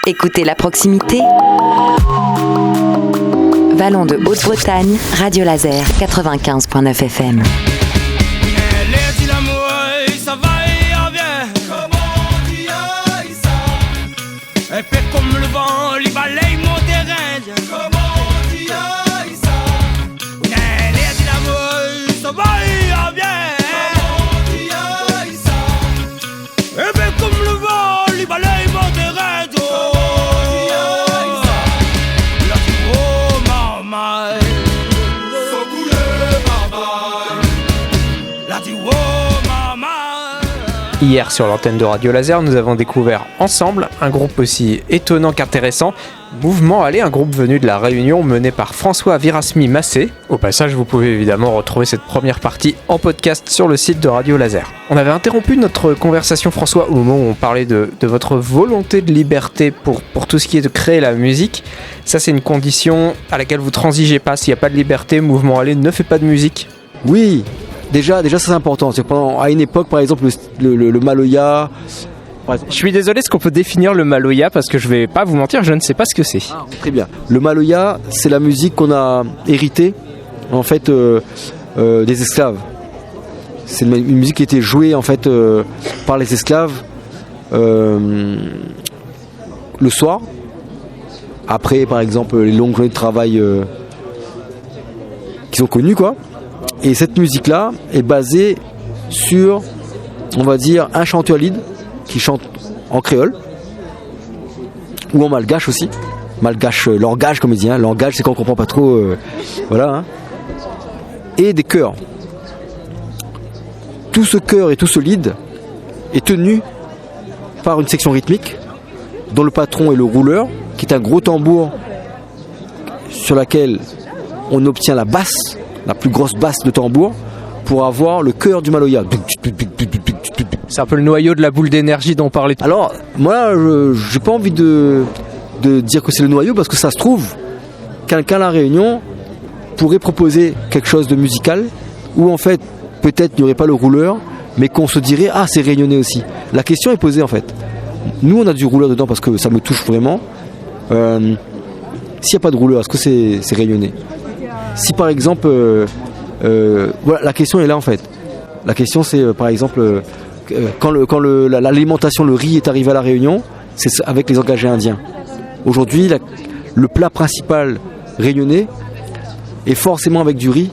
Écoutez la proximité. Vallon de Haute-Bretagne, Radio Laser 95.9 FM. Elle fait comme le vent, les balaye mon terrain. Comment tu ailles ça? Elle est dit l'amour, ça va et bien. Comment tu ailles ça? Elle fait comme le vent, les balaye mon terrain. Comment tu ailles ça? La oh maman, so couleur maman. La oh maman. Hier, sur l'antenne de Radio Laser, nous avons découvert ensemble un groupe aussi étonnant qu'intéressant, Mouvement Allé, un groupe venu de La Réunion mené par François Virasmi-Massé. Au passage, vous pouvez évidemment retrouver cette première partie en podcast sur le site de Radio Laser. On avait interrompu notre conversation, François, au moment où on parlait de votre volonté de liberté pour tout ce qui est de créer la musique. Ça, c'est une condition à laquelle vous transigez pas. S'il n'y a pas de liberté, Mouvement Allé ne fait pas de musique. Oui, déjà ça c'est important. C'est à une époque, par exemple, le Maloya. Je suis désolé, est-ce qu'on peut définir le Maloya? Parce que je vais pas vous mentir, je ne sais pas ce que c'est. Ah, très bien. Le Maloya, c'est la musique qu'on a héritée en fait des esclaves. C'est une musique qui était jouée en fait par les esclaves le soir. Après, par exemple, les longues journées de travail qu'ils ont connues, quoi. Et cette musique-là est basée sur, on va dire, un chanteur lead qui chante en créole ou en malgache aussi. Malgache, langage comme il dit. Langage, c'est quand on comprend pas trop. Voilà. Hein. Et des chœurs. Tout ce chœur et tout ce lead est tenu par une section rythmique dont le patron est le rouleur, qui est un gros tambour sur laquelle on obtient la basse, la plus grosse basse de tambour, pour avoir le cœur du Maloya. C'est un peu le noyau de la boule d'énergie dont on parlait. Alors, moi, j'ai pas envie de dire que c'est le noyau, parce que ça se trouve, quelqu'un à La Réunion pourrait proposer quelque chose de musical, où en fait, peut-être il n'y aurait pas le rouleur, mais qu'on se dirait, ah, c'est réunionnais aussi. La question est posée en fait. Nous, on a du rouleur dedans parce que ça me touche vraiment. S'il n'y a pas de rouleur, est-ce que c'est réunionnais? Si par exemple, voilà, la question est là en fait. La question c'est par exemple quand l'alimentation, le riz est arrivé à La Réunion, c'est avec les engagés indiens. Aujourd'hui, le plat principal réunionnais est forcément avec du riz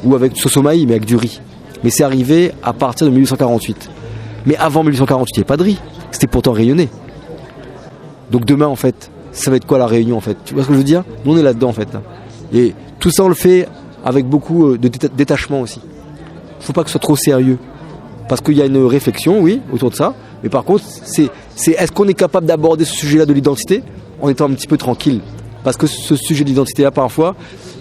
ou avec sosomaï, mais avec du riz. Mais c'est arrivé à partir de 1848. Mais avant 1848, il n'y avait pas de riz. C'était pourtant réunionnais. Donc demain en fait, ça va être quoi La Réunion en fait? Tu vois ce que je veux dire? Nous on est là-dedans en fait. Et tout ça on le fait avec beaucoup de détachement aussi. Il ne faut pas que ce soit trop sérieux. Parce qu'il y a une réflexion, oui, autour de ça. Mais par contre, est-ce qu'on est capable d'aborder ce sujet-là de l'identité en étant un petit peu tranquille? Parce que ce sujet d'identité-là, parfois,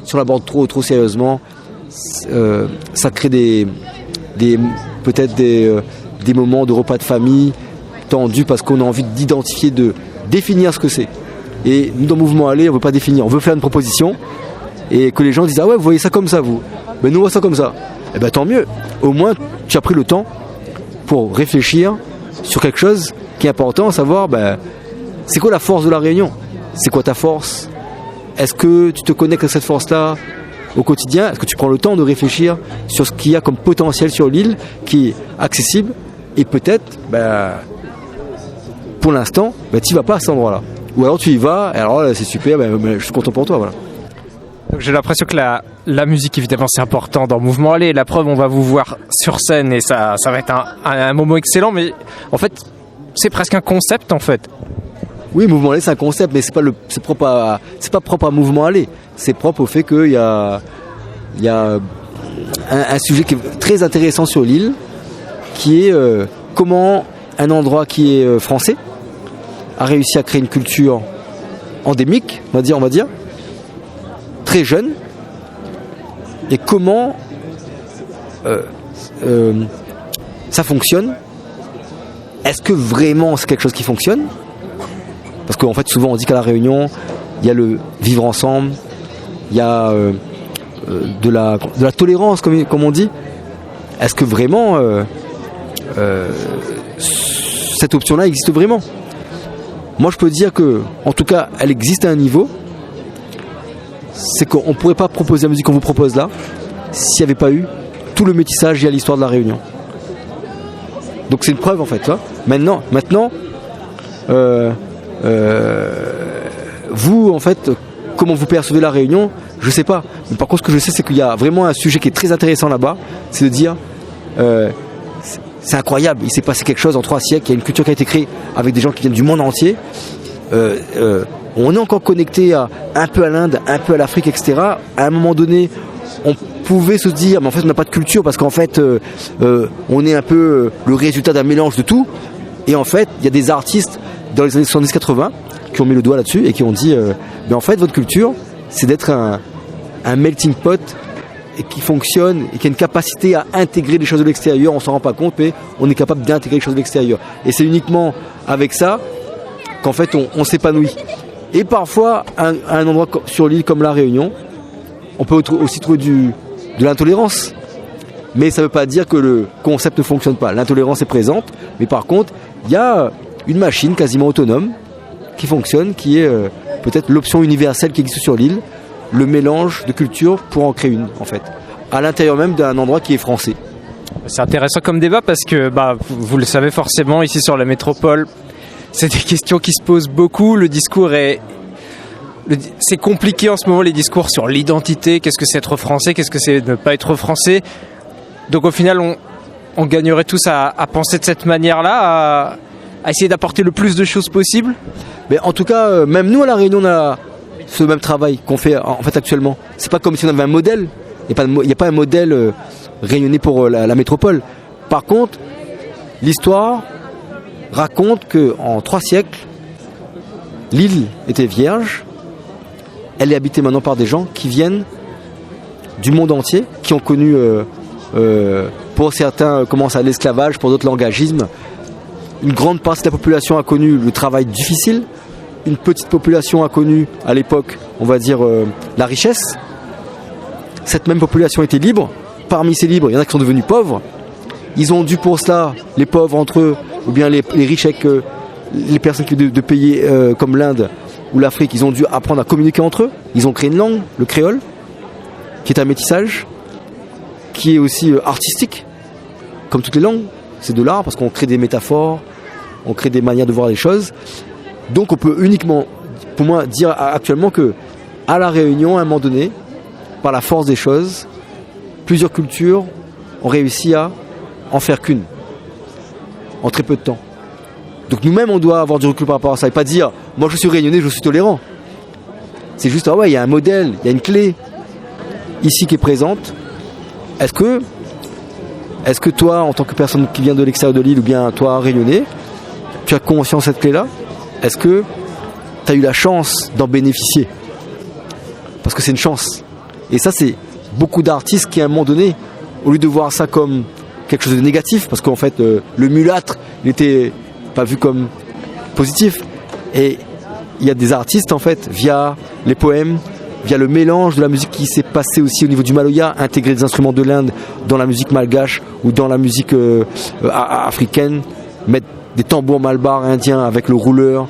si on l'aborde trop sérieusement, ça crée peut-être des moments de repas de famille tendus parce qu'on a envie d'identifier, de définir ce que c'est. Et nous, dans Mouvement Allé, on ne veut pas définir. On veut faire une proposition et que les gens disent « Ah ouais, vous voyez ça comme ça, vous ?» Mais nous, on voit ça comme ça. Eh bien, tant mieux. Au moins, tu as pris le temps pour réfléchir sur quelque chose qui est important, à savoir, c'est quoi la force de La Réunion? C'est quoi ta force? Est-ce que tu te connectes à cette force-là au quotidien? Est-ce que tu prends le temps de réfléchir sur ce qu'il y a comme potentiel sur l'île qui est accessible? Et peut-être, pour l'instant, tu n'y vas pas à cet endroit-là. Ou alors tu y vas, et alors là, c'est super, je suis content pour toi, voilà. Donc j'ai l'impression que la musique, évidemment, c'est important dans Mouvement Allé. La preuve, on va vous voir sur scène et ça va être un moment excellent, mais en fait, c'est presque un concept, en fait. Oui, Mouvement Allé, c'est un concept, mais c'est pas propre à Mouvement Allé. C'est propre au fait qu'il y a un sujet qui est très intéressant sur l'île, qui est comment un endroit qui est français a réussi à créer une culture endémique, on va dire, très jeune, et comment ça fonctionne. Est-ce que vraiment c'est quelque chose qui fonctionne? Parce qu'en fait, souvent on dit qu'à La Réunion, il y a le vivre ensemble, il y a de la tolérance, comme on dit. Est-ce que vraiment cette option-là existe vraiment? moi je peux dire que, en tout cas, elle existe à un niveau. C'est qu'on ne pourrait pas proposer la musique qu'on vous propose là s'il n'y avait pas eu tout le métissage lié à l'histoire de la Réunion. Donc c'est une preuve en fait. Tu vois. Maintenant, vous en fait, comment vous percevez la Réunion, je sais pas. Mais par contre, ce que je sais, c'est qu'il y a vraiment un sujet qui est très intéressant là-bas, c'est de dire, c'est incroyable. Il s'est passé quelque chose en 3 siècles. Il y a une culture qui a été créée avec des gens qui viennent du monde entier. On est encore connecté un peu à l'Inde, un peu à l'Afrique, etc. À un moment donné, on pouvait se dire, mais en fait, on n'a pas de culture parce qu'en fait, on est un peu le résultat d'un mélange de tout. Et en fait, il y a des artistes dans les années 70-80 qui ont mis le doigt là-dessus et qui ont dit, mais en fait, votre culture, c'est d'être un melting pot et qui fonctionne et qui a une capacité à intégrer les choses de l'extérieur. On s'en rend pas compte, mais on est capable d'intégrer les choses de l'extérieur. Et c'est uniquement avec ça qu'en fait, on s'épanouit. Et parfois, à un endroit sur l'île comme la Réunion, on peut aussi trouver de l'intolérance. Mais ça ne veut pas dire que le concept ne fonctionne pas. L'intolérance est présente, mais par contre, il y a une machine quasiment autonome qui fonctionne, qui est peut-être l'option universelle qui existe sur l'île, le mélange de cultures pour en créer une, en fait, à l'intérieur même d'un endroit qui est français. C'est intéressant comme débat parce que, vous le savez forcément, ici sur la métropole, c'est des questions qui se posent beaucoup. Le discours c'est compliqué en ce moment, les discours sur l'identité. Qu'est-ce que c'est être français? Qu'est-ce que c'est ne pas être français? Donc au final, on gagnerait tous à penser de cette manière-là, à essayer d'apporter le plus de choses possible. Mais en tout cas, même nous à La Réunion, on a ce même travail qu'on fait en fait actuellement. C'est pas comme si on avait un modèle. Il n'y a pas un modèle réunionnais pour la métropole. Par contre, l'histoire raconte qu'en 3 siècles, l'île était vierge. Elle est habitée maintenant par des gens qui viennent du monde entier, qui ont connu, pour certains, commencent à l'esclavage, pour d'autres l'engagisme. Une grande partie de la population a connu le travail difficile. Une petite population a connu, à l'époque, on va dire, la richesse. Cette même population était libre. Parmi ces libres, il y en a qui sont devenus pauvres. Ils ont dû pour cela, les pauvres entre eux, ou bien les riches avec les personnes qui de pays comme l'Inde ou l'Afrique, ils ont dû apprendre à communiquer entre eux. Ils ont créé une langue, le créole, qui est un métissage, qui est aussi artistique, comme toutes les langues. C'est de l'art parce qu'on crée des métaphores, on crée des manières de voir les choses. Donc on peut uniquement, pour moi, dire actuellement que à La Réunion, à un moment donné, par la force des choses, plusieurs cultures ont réussi à en faire qu'une, en très peu de temps. Donc nous-mêmes, on doit avoir du recul par rapport à ça et pas dire, moi je suis réunionnais, je suis tolérant. C'est juste, il y a un modèle, il y a une clé ici qui est présente. Est-ce que toi, en tant que personne qui vient de l'extérieur de l'île, ou bien toi, réunionnais, tu as conscience de cette clé-là? Est-ce que tu as eu la chance d'en bénéficier? Parce que c'est une chance. Et ça, c'est beaucoup d'artistes qui, à un moment donné, au lieu de voir ça comme quelque chose de négatif, parce qu'en fait, le mulâtre n'était pas vu comme positif. Et il y a des artistes, en fait, via les poèmes, via le mélange de la musique qui s'est passé aussi au niveau du maloya, intégrer des instruments de l'Inde dans la musique malgache ou dans la musique africaine, mettre des tambours malbars indiens avec le rouleur,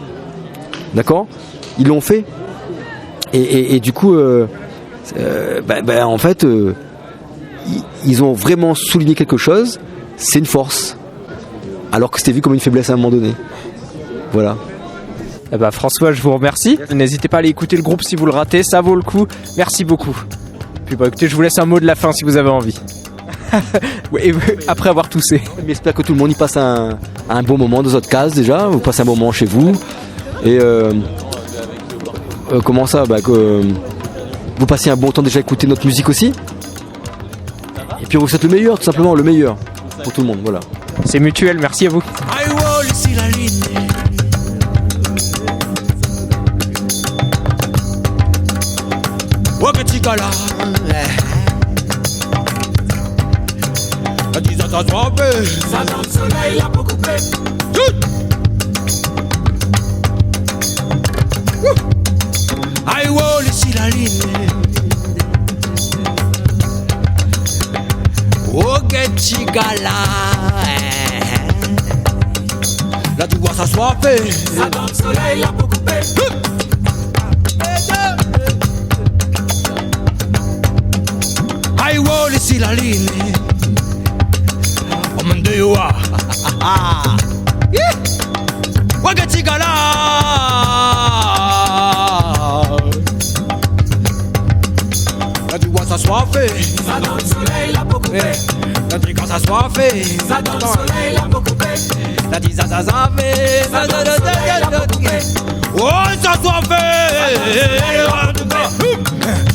d'accord? Ils l'ont fait. Et du coup, en fait, ils ont vraiment souligné quelque chose. C'est une force, alors que c'était vu comme une faiblesse à un moment donné. Voilà. François, je vous remercie. N'hésitez pas à aller écouter le groupe si vous le ratez, ça vaut le coup. Merci beaucoup. Puis écoutez, je vous laisse un mot de la fin si vous avez envie. Après avoir toussé. J'espère que tout le monde y passe un bon moment dans votre case déjà. Vous passez un moment chez vous. Et comment ça, que vous passez un bon temps déjà à écouter notre musique aussi. Et puis on vous souhaite le meilleur, tout simplement, le meilleur pour tout le monde. Voilà. C'est mutuel, merci à vous. Ça dans le soleil a beaucoup coupé. I will ici la ligne. Oh, Getigala. Là tu vois ça soit fait. Ça donne le soleil, la peau coupée. I wall ici la ligne. Oh mon Dieu, Wagatigala. Là tu vois ça soit fait. Ça donne le soleil, la peau coupée. Là tu quand ça soit fait. Ça donne le soleil, la peau coupée. Là tu ça fait. Ça donne le soleil, la peau coupée. Oh ça soit fait.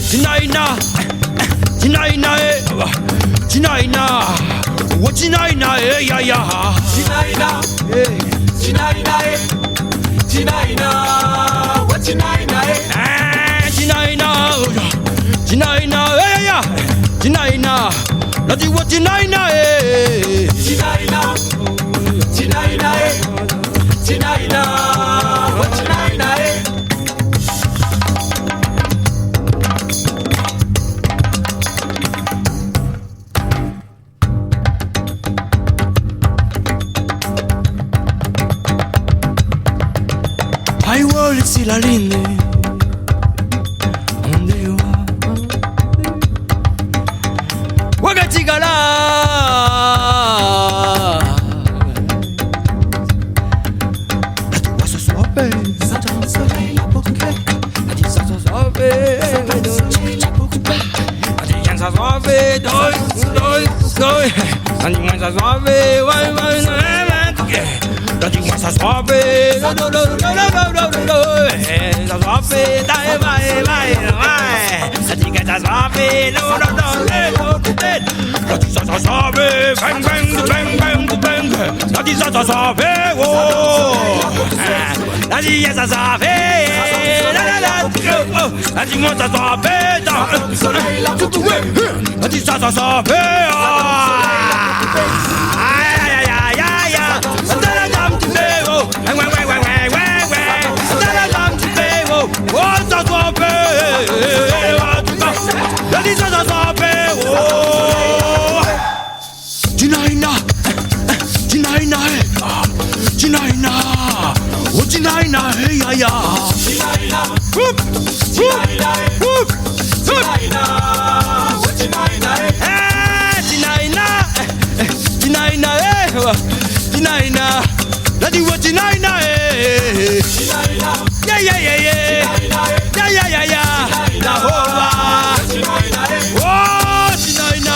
Tinaina. Tinaina, Tinaina, what Tinaina, ya ya. Tinaina, Tinaina, Tinaina, what Tinaina, Tinaina, Tinaina, ya, Tinaina, let's do what Tinaina, Tinaina, Tinaina, Tinaina, what Tinaina. I will see la ligne. Wagatigala. La tu vois ce soir fait. Ça donne le soleil, la peau coupée. La dit ça soit fait. Ça donne le soleil, la peau coupée. La dit ça soit fait. Doi. La dit moi ça soit fait. La dis-moi ça soit fait, ça soit fait, ça dit que ça soit fait, la dis ça soit fait, bang bang bang bang bang, la dis ça soit fait, oh, la dis ça soit fait, la dis-moi ça soit fait, la dis ça soit fait, Tinaina, Tinaina, Tinaina, oh Tinaina, hey ya ya. Tinaina, whoop, Tinaina, whoop, Tinaina, oh Tinaina, hey Tinaina, Tinaina, hey Tinaina, la di what Tinaina, hey Tinaina, yeah yeah yeah yeah, yeah yeah yeah yeah, la hoa, oh Tinaina,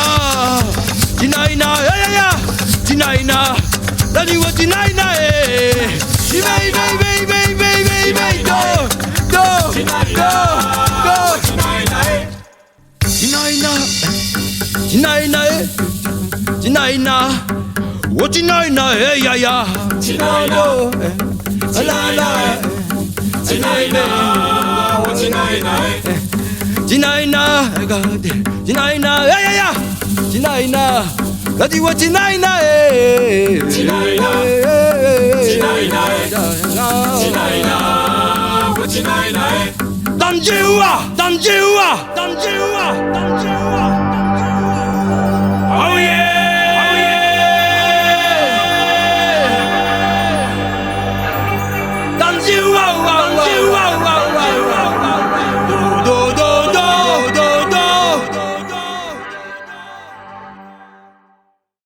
Tinaina, yeah yeah yeah, Tinaina, la di what Tinaina, hey, baby, go, Tinaina, Tinaina, what Tinaina, hey yeah yeah, Tinaina, la la, Tinaina, what Tinaina, Tinaina, God, Tinaina, yeah yeah yeah, Tinaina, la di what Tinaina, hey, Tinaina, Tinaina, Tinaina, what Tinaina, Danjua, Danjua, Danjua, Danjua.